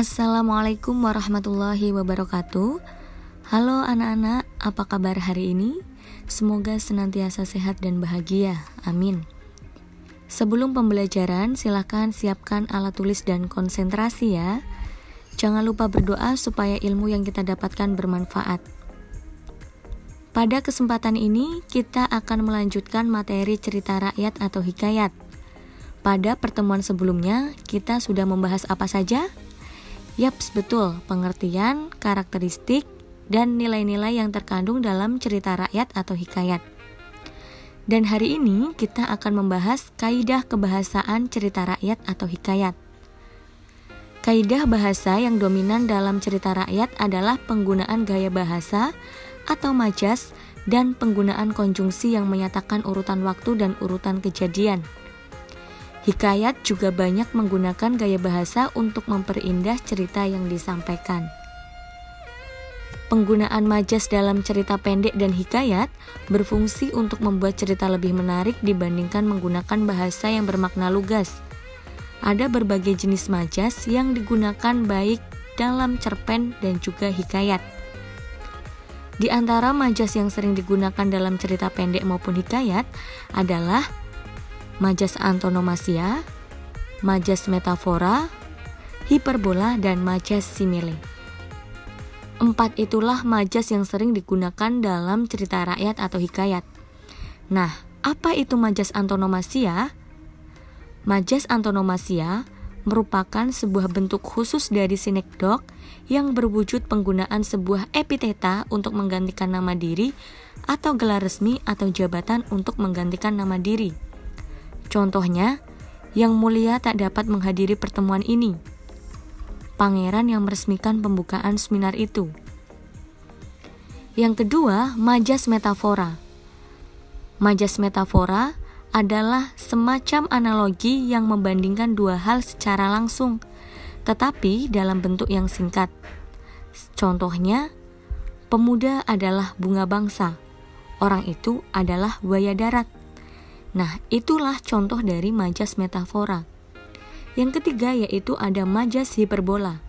Assalamualaikum warahmatullahi wabarakatuh. Halo anak-anak, apa kabar hari ini? Semoga senantiasa sehat dan bahagia, amin. Sebelum pembelajaran, silakan siapkan alat tulis dan konsentrasi ya. Jangan lupa berdoa supaya ilmu yang kita dapatkan bermanfaat. Pada kesempatan ini, kita akan melanjutkan materi cerita rakyat atau hikayat. Pada pertemuan sebelumnya, kita sudah membahas apa saja? Yaps, betul, pengertian, karakteristik, dan nilai-nilai yang terkandung dalam cerita rakyat atau hikayat. Dan hari ini kita akan membahas kaidah kebahasaan cerita rakyat atau hikayat. Kaidah bahasa yang dominan dalam cerita rakyat adalah penggunaan gaya bahasa atau majas dan penggunaan konjungsi yang menyatakan urutan waktu dan urutan kejadian. Hikayat juga banyak menggunakan gaya bahasa untuk memperindah cerita yang disampaikan. Penggunaan majas dalam cerita pendek dan hikayat berfungsi untuk membuat cerita lebih menarik dibandingkan menggunakan bahasa yang bermakna lugas. Ada berbagai jenis majas yang digunakan baik dalam cerpen dan juga hikayat. Di antara majas yang sering digunakan dalam cerita pendek maupun hikayat adalah majas antonomasia, majas metafora, hiperbola, dan majas simile. 4 itulah majas yang sering digunakan dalam cerita rakyat atau hikayat. Nah, apa itu majas antonomasia? Majas antonomasia merupakan sebuah bentuk khusus dari sinekdok yang berwujud penggunaan sebuah epiteta untuk menggantikan nama diri atau gelar resmi atau jabatan untuk menggantikan nama diri. Contohnya, Yang Mulia tak dapat menghadiri pertemuan ini. Pangeran yang meresmikan pembukaan seminar itu. Yang kedua, majas metafora. Majas metafora adalah semacam analogi yang membandingkan dua hal secara langsung, tetapi dalam bentuk yang singkat. Contohnya, pemuda adalah bunga bangsa, orang itu adalah buaya darat. Nah, itulah contoh dari majas metafora. Yang ketiga yaitu ada majas hiperbola.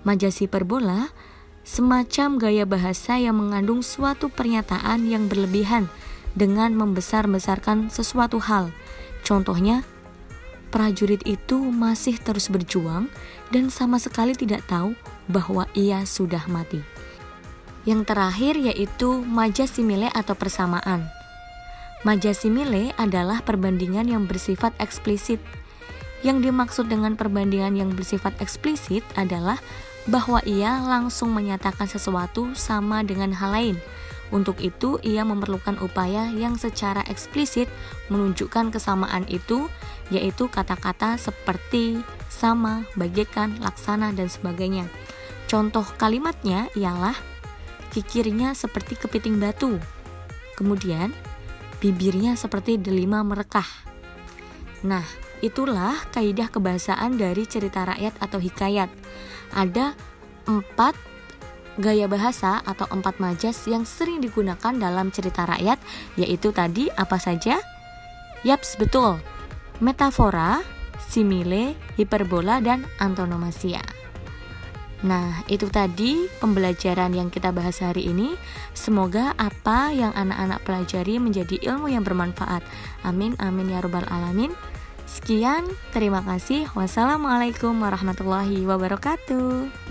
Majas hiperbola semacam gaya bahasa yang mengandung suatu pernyataan yang berlebihan dengan membesar-besarkan sesuatu hal. Contohnya, prajurit itu masih terus berjuang dan sama sekali tidak tahu bahwa ia sudah mati. Yang terakhir yaitu majas simile atau persamaan. Majas simile adalah perbandingan yang bersifat eksplisit. Yang dimaksud dengan perbandingan yang bersifat eksplisit adalah bahwa ia langsung menyatakan sesuatu sama dengan hal lain. Untuk itu, ia memerlukan upaya yang secara eksplisit menunjukkan kesamaan itu, yaitu kata-kata seperti, sama, bagaikan, laksana, dan sebagainya. Contoh kalimatnya ialah, kikirnya seperti kepiting batu. Kemudian, bibirnya seperti delima merekah. Nah, itulah kaidah kebahasaan dari cerita rakyat atau hikayat. Ada 4 gaya bahasa atau 4 majas yang sering digunakan dalam cerita rakyat, yaitu tadi apa saja? Yaps, betul. Metafora, simile, hiperbola, dan antonomasia. Nah, itu tadi pembelajaran yang kita bahas hari ini. Semoga apa yang anak-anak pelajari menjadi ilmu yang bermanfaat. Amin, amin ya rabbal alamin. Sekian, terima kasih. Wassalamualaikum warahmatullahi wabarakatuh.